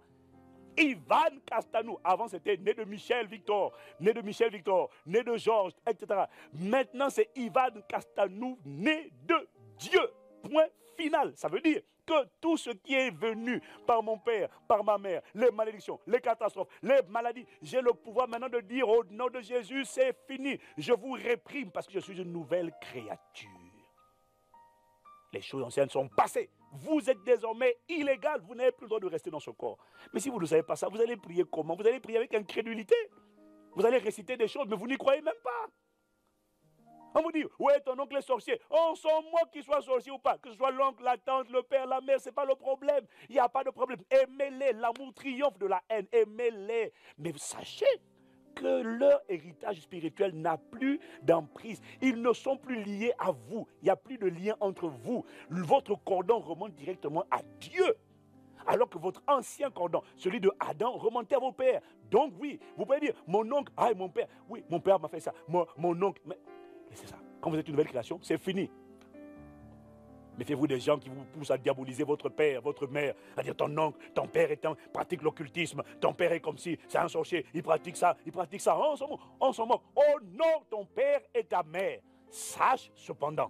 Ivan Castanou, avant c'était né de Michel Victor, né de Georges, etc. Maintenant c'est Ivan Castanou, né de Dieu. Point final. Ça veut dire que tout ce qui est venu par mon père, par ma mère, les malédictions, les catastrophes, les maladies, j'ai le pouvoir maintenant de dire au nom de Jésus, c'est fini. Je vous réprime parce que je suis une nouvelle créature. Les choses anciennes sont passées. Vous êtes désormais illégal. Vous n'avez plus le droit de rester dans ce corps. Mais si vous ne savez pas ça, vous allez prier comment? Vous allez prier avec incrédulité. Vous allez réciter des choses, mais vous n'y croyez même pas. On vous dit, ouais, ton oncle est sorcier. On s'en moque qu'il soit sorcier ou pas. Que ce soit l'oncle, la tante, le père, la mère, ce n'est pas le problème. Il n'y a pas de problème. Aimez-les. L'amour triomphe de la haine. Aimez-les. Mais sachez que leur héritage spirituel n'a plus d'emprise. Ils ne sont plus liés à vous. Il n'y a plus de lien entre vous. Votre cordon remonte directement à Dieu. Alors que votre ancien cordon, celui de Adam, remontait à vos pères. Donc oui, vous pouvez dire, mon oncle, ah mon père, oui, mon père m'a fait ça. Mon oncle, mais c'est ça. Quand vous êtes une nouvelle création, c'est fini. Méfiez-vous des gens qui vous poussent à diaboliser votre père, votre mère, à dire ton oncle, ton père pratique l'occultisme, ton père est comme si, c'est un sorcier, il pratique ça. On s'en moque. Honore ton père et ta mère. Sache cependant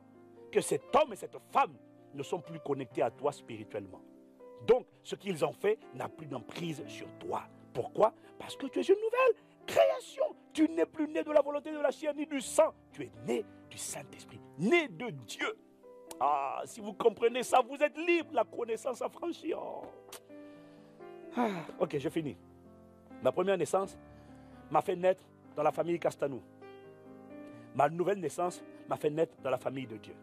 que cet homme et cette femme ne sont plus connectés à toi spirituellement. Donc, ce qu'ils ont fait n'a plus d'emprise sur toi. Pourquoi? Parce que tu es une nouvelle création. Tu n'es plus né de la volonté de la chair ni du sang. Tu es né du Saint-Esprit, né de Dieu. Ah, si vous comprenez ça, vous êtes libre, la connaissance affranchie. Oh. Ok, je finis. Ma première naissance m'a fait naître dans la famille Castanou. Ma nouvelle naissance m'a fait naître dans la famille de Dieu.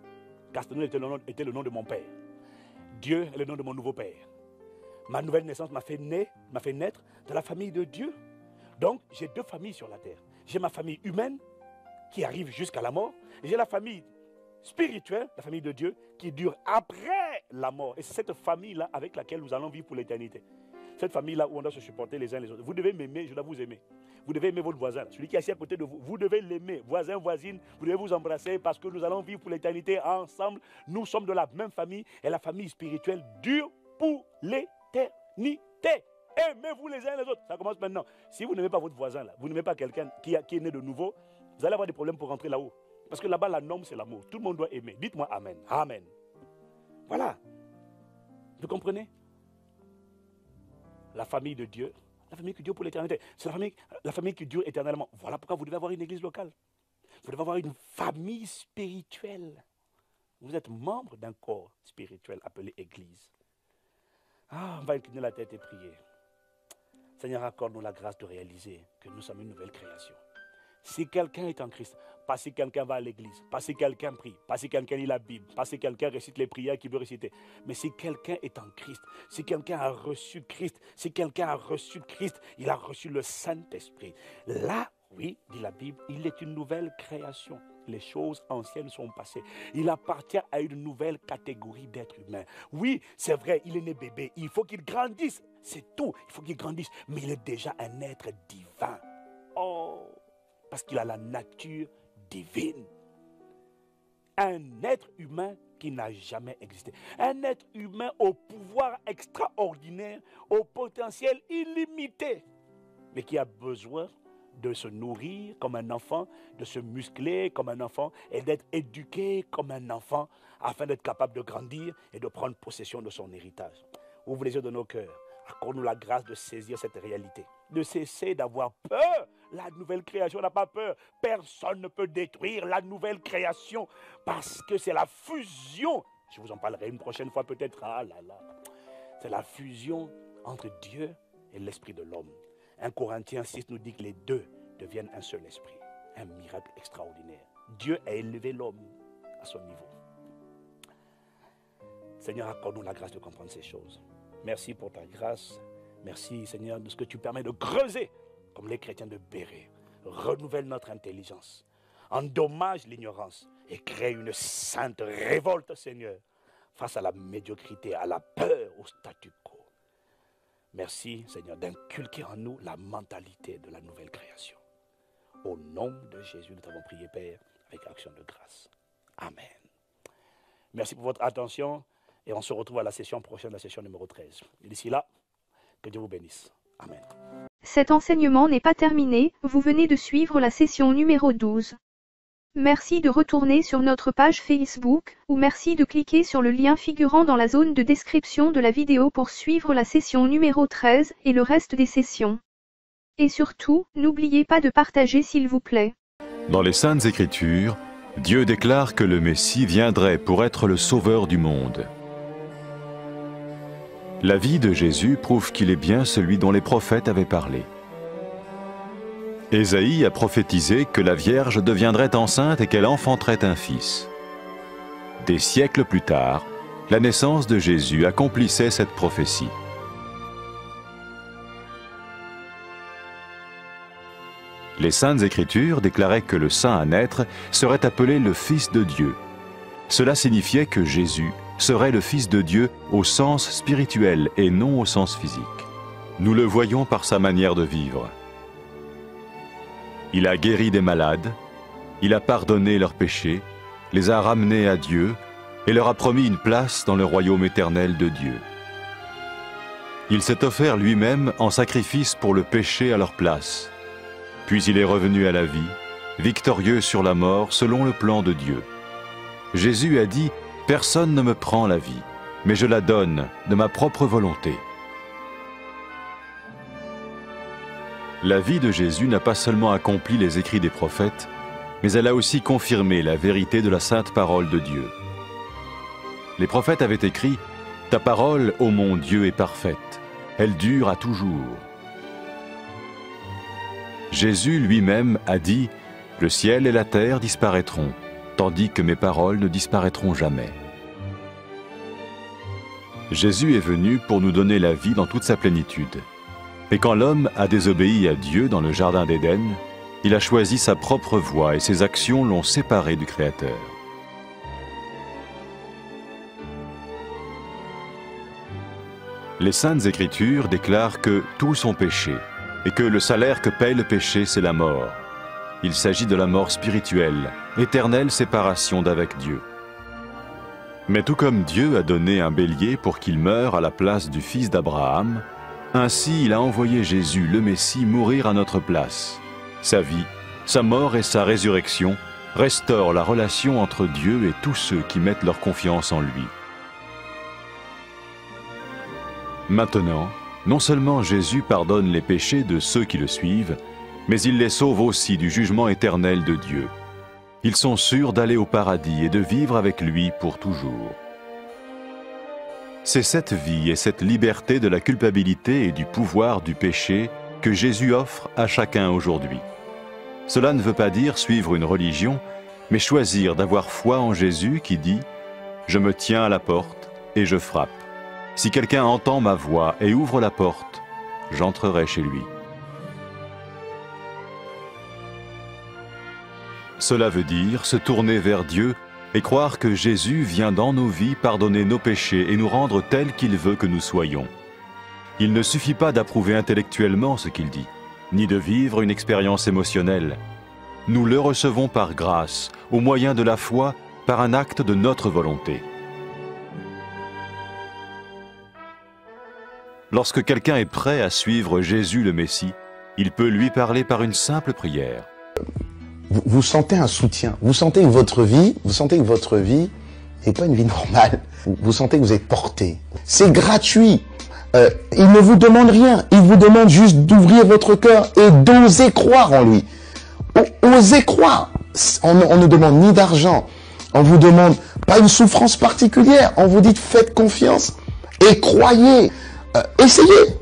Castanou était le nom de mon père. Dieu est le nom de mon nouveau père. Ma nouvelle naissance m'a fait naître dans la famille de Dieu. Donc, j'ai deux familles sur la terre. J'ai ma famille humaine qui arrive jusqu'à la mort. Et j'ai la famille spirituelle, la famille de Dieu, qui dure après la mort. Et c'est cette famille-là avec laquelle nous allons vivre pour l'éternité. Cette famille-là où on doit se supporter les uns les autres. Vous devez m'aimer, je dois vous aimer. Vous devez aimer votre voisin. Celui qui est assis à côté de vous, vous devez l'aimer. Voisin, voisine, vous devez vous embrasser parce que nous allons vivre pour l'éternité ensemble. Nous sommes de la même famille et la famille spirituelle dure pour l'éternité. Aimez-vous les uns les autres. Ça commence maintenant. Si vous n'aimez pas votre voisin, là, vous n'aimez pas quelqu'un qui est né de nouveau, vous allez avoir des problèmes pour rentrer là-haut. Parce que là-bas, la norme, c'est l'amour. Tout le monde doit aimer. Dites-moi Amen. Amen. Voilà. Vous comprenez? La famille de Dieu, la famille qui dure pour l'éternité. C'est la famille qui dure éternellement. Voilà pourquoi vous devez avoir une église locale. Vous devez avoir une famille spirituelle. Vous êtes membre d'un corps spirituel appelé église. Ah, on va incliner la tête et prier. Seigneur, accorde-nous la grâce de réaliser que nous sommes une nouvelle création. Si quelqu'un est en Christ, pas si quelqu'un va à l'église, pas si quelqu'un prie, pas si quelqu'un lit la Bible, pas si quelqu'un récite les prières qu'il veut réciter, mais si quelqu'un est en Christ, si quelqu'un a reçu Christ, il a reçu le Saint-Esprit. Là, oui, dit la Bible, il est une nouvelle création. Les choses anciennes sont passées. Il appartient à une nouvelle catégorie d'êtres humains. Oui, c'est vrai, il est né bébé. Il faut qu'il grandisse. C'est tout. Il faut qu'il grandisse. Mais il est déjà un être divin. Oh, parce qu'il a la nature divine. Un être humain qui n'a jamais existé. Un être humain au pouvoir extraordinaire, au potentiel illimité, mais qui a besoin de se nourrir comme un enfant, de se muscler comme un enfant et d'être éduqué comme un enfant afin d'être capable de grandir et de prendre possession de son héritage. Ouvre les yeux de nos cœurs. Accorde-nous la grâce de saisir cette réalité, de cesser d'avoir peur. La nouvelle création n'a pas peur. Personne ne peut détruire la nouvelle création parce que c'est la fusion. Je vous en parlerai une prochaine fois peut-être. Ah là là. C'est la fusion entre Dieu et l'esprit de l'homme. 1 Corinthiens 6 nous dit que les deux deviennent un seul esprit. Un miracle extraordinaire. Dieu a élevé l'homme à son niveau. Seigneur, accorde-nous la grâce de comprendre ces choses. Merci pour ta grâce. Merci, Seigneur, de ce que tu permets de creuser, comme les chrétiens de Béret. Renouvelle notre intelligence. Endommage l'ignorance et crée une sainte révolte, Seigneur, face à la médiocrité, à la peur, au statu quo. Merci, Seigneur, d'inculquer en nous la mentalité de la nouvelle création. Au nom de Jésus, nous t'avons prié, Père, avec action de grâce. Amen. Merci pour votre attention et on se retrouve à la session prochaine, la session numéro 13. Et d'ici là, que Dieu vous bénisse. Amen. Cet enseignement n'est pas terminé, vous venez de suivre la session numéro 12. Merci de retourner sur notre page Facebook, ou merci de cliquer sur le lien figurant dans la zone de description de la vidéo pour suivre la session numéro 13 et le reste des sessions. Et surtout, n'oubliez pas de partager s'il vous plaît. Dans les Saintes Écritures, Dieu déclare que le Messie viendrait pour être le sauveur du monde. La vie de Jésus prouve qu'il est bien celui dont les prophètes avaient parlé. Ésaïe a prophétisé que la Vierge deviendrait enceinte et qu'elle enfanterait un fils. Des siècles plus tard, la naissance de Jésus accomplissait cette prophétie. Les Saintes Écritures déclaraient que le saint à naître serait appelé le Fils de Dieu. Cela signifiait que Jésus serait le Fils de Dieu au sens spirituel et non au sens physique. Nous le voyons par sa manière de vivre. Il a guéri des malades, il a pardonné leurs péchés, les a ramenés à Dieu et leur a promis une place dans le royaume éternel de Dieu. Il s'est offert lui-même en sacrifice pour le péché à leur place. Puis il est revenu à la vie, victorieux sur la mort selon le plan de Dieu. Jésus a dit « Personne ne me prend la vie, mais je la donne de ma propre volonté ». La vie de Jésus n'a pas seulement accompli les écrits des prophètes, mais elle a aussi confirmé la vérité de la sainte parole de Dieu. Les prophètes avaient écrit « Ta parole, ô mon Dieu, est parfaite, elle dure à toujours ». Jésus lui-même a dit « Le ciel et la terre disparaîtront, tandis que mes paroles ne disparaîtront jamais ». Jésus est venu pour nous donner la vie dans toute sa plénitude. Et quand l'homme a désobéi à Dieu dans le jardin d'Éden, il a choisi sa propre voie et ses actions l'ont séparé du Créateur. Les Saintes Écritures déclarent que tous sont péchés et que le salaire que paye le péché, c'est la mort. Il s'agit de la mort spirituelle, éternelle séparation d'avec Dieu. Mais tout comme Dieu a donné un bélier pour qu'il meure à la place du fils d'Abraham, ainsi il a envoyé Jésus, le Messie, mourir à notre place. Sa vie, sa mort et sa résurrection restaurent la relation entre Dieu et tous ceux qui mettent leur confiance en lui. Maintenant, non seulement Jésus pardonne les péchés de ceux qui le suivent, mais il les sauve aussi du jugement éternel de Dieu. Ils sont sûrs d'aller au paradis et de vivre avec lui pour toujours. C'est cette vie et cette liberté de la culpabilité et du pouvoir du péché que Jésus offre à chacun aujourd'hui. Cela ne veut pas dire suivre une religion, mais choisir d'avoir foi en Jésus qui dit « Je me tiens à la porte et je frappe. Si quelqu'un entend ma voix et ouvre la porte, j'entrerai chez lui. » Cela veut dire se tourner vers Dieu et croire que Jésus vient dans nos vies pardonner nos péchés et nous rendre tels qu'il veut que nous soyons. Il ne suffit pas d'approuver intellectuellement ce qu'il dit, ni de vivre une expérience émotionnelle. Nous le recevons par grâce, au moyen de la foi, par un acte de notre volonté. Lorsque quelqu'un est prêt à suivre Jésus le Messie, il peut lui parler par une simple prière. Vous sentez un soutien, vous sentez que votre vie n'est pas une vie normale. Vous sentez que vous êtes porté. C'est gratuit. Il ne vous demande rien. Il vous demande juste d'ouvrir votre cœur et d'oser croire en lui. Osez croire. On ne demande ni d'argent. On vous demande pas une souffrance particulière. On vous dit faites confiance et croyez. Essayez.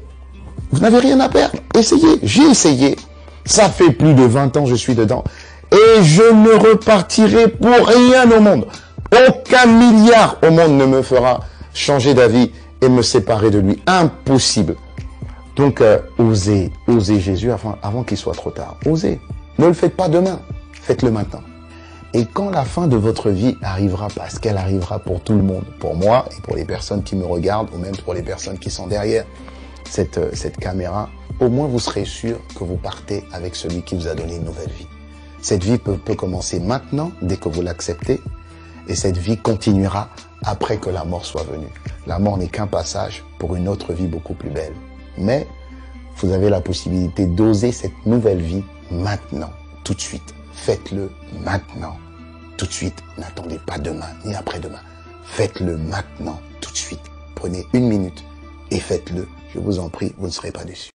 Vous n'avez rien à perdre. Essayez. J'ai essayé. Ça fait plus de 20 ans que je suis dedans. Et je ne repartirai pour rien au monde. Aucun milliard au monde ne me fera changer d'avis et me séparer de lui. Impossible. Donc, osez Jésus avant qu'il soit trop tard. Osez. Ne le faites pas demain. Faites-le maintenant. Et quand la fin de votre vie arrivera, parce qu'elle arrivera pour tout le monde, pour moi et pour les personnes qui me regardent, ou même pour les personnes qui sont derrière, cette caméra, au moins vous serez sûr que vous partez avec celui qui vous a donné une nouvelle vie. Cette vie peut commencer maintenant, dès que vous l'acceptez, et cette vie continuera après que la mort soit venue. La mort n'est qu'un passage pour une autre vie beaucoup plus belle. Mais vous avez la possibilité d'oser cette nouvelle vie maintenant, tout de suite. Faites-le maintenant, tout de suite. N'attendez pas demain, ni après-demain. Faites-le maintenant, tout de suite. Prenez 1 minute et faites-le. Je vous en prie, vous ne serez pas déçus.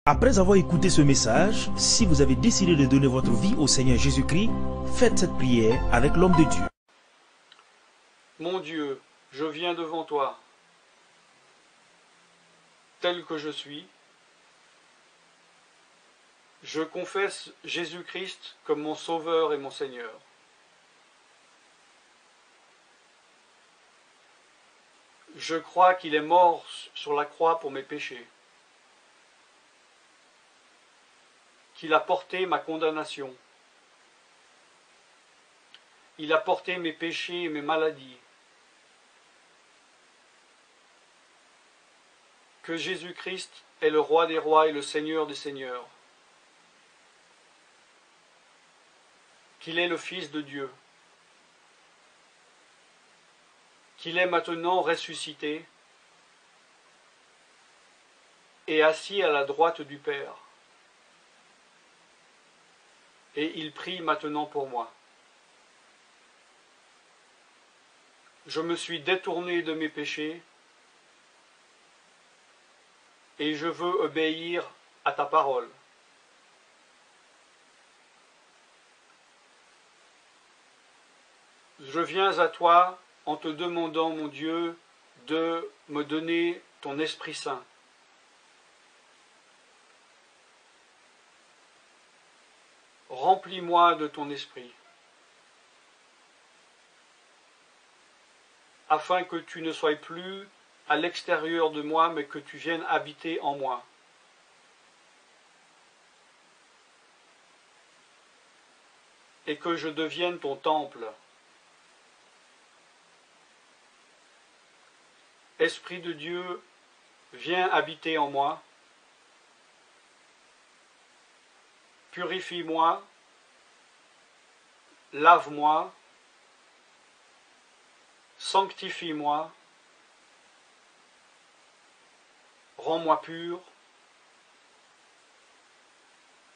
Après avoir écouté ce message, si vous avez décidé de donner votre vie au Seigneur Jésus-Christ, faites cette prière avec l'homme de Dieu. Mon Dieu, je viens devant toi, tel que je suis. Je confesse Jésus-Christ comme mon Sauveur et mon Seigneur. Je crois qu'il est mort sur la croix pour mes péchés, qu'il a porté ma condamnation. Il a porté mes péchés et mes maladies. Que Jésus-Christ est le roi des rois et le Seigneur des seigneurs. Qu'il est le Fils de Dieu. Qu'il est maintenant ressuscité et assis à la droite du Père. Et il prie maintenant pour moi. Je me suis détourné de mes péchés et je veux obéir à ta parole. Je viens à toi en te demandant, mon Dieu, de me donner ton Esprit Saint. Remplis-moi de ton esprit, afin que tu ne sois plus à l'extérieur de moi, mais que tu viennes habiter en moi. Et que je devienne ton temple. Esprit de Dieu, viens habiter en moi. Purifie-moi, lave-moi, sanctifie-moi, rends-moi pur,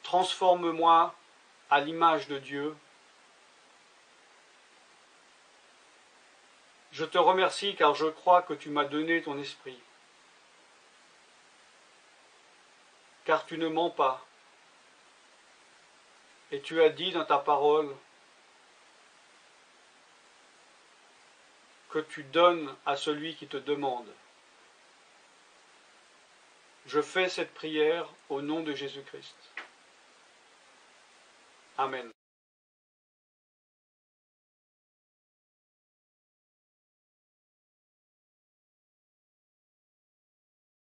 transforme-moi à l'image de Dieu. Je te remercie car je crois que tu m'as donné ton esprit, car tu ne mens pas. Et tu as dit dans ta parole que tu donnes à celui qui te demande. Je fais cette prière au nom de Jésus-Christ. Amen.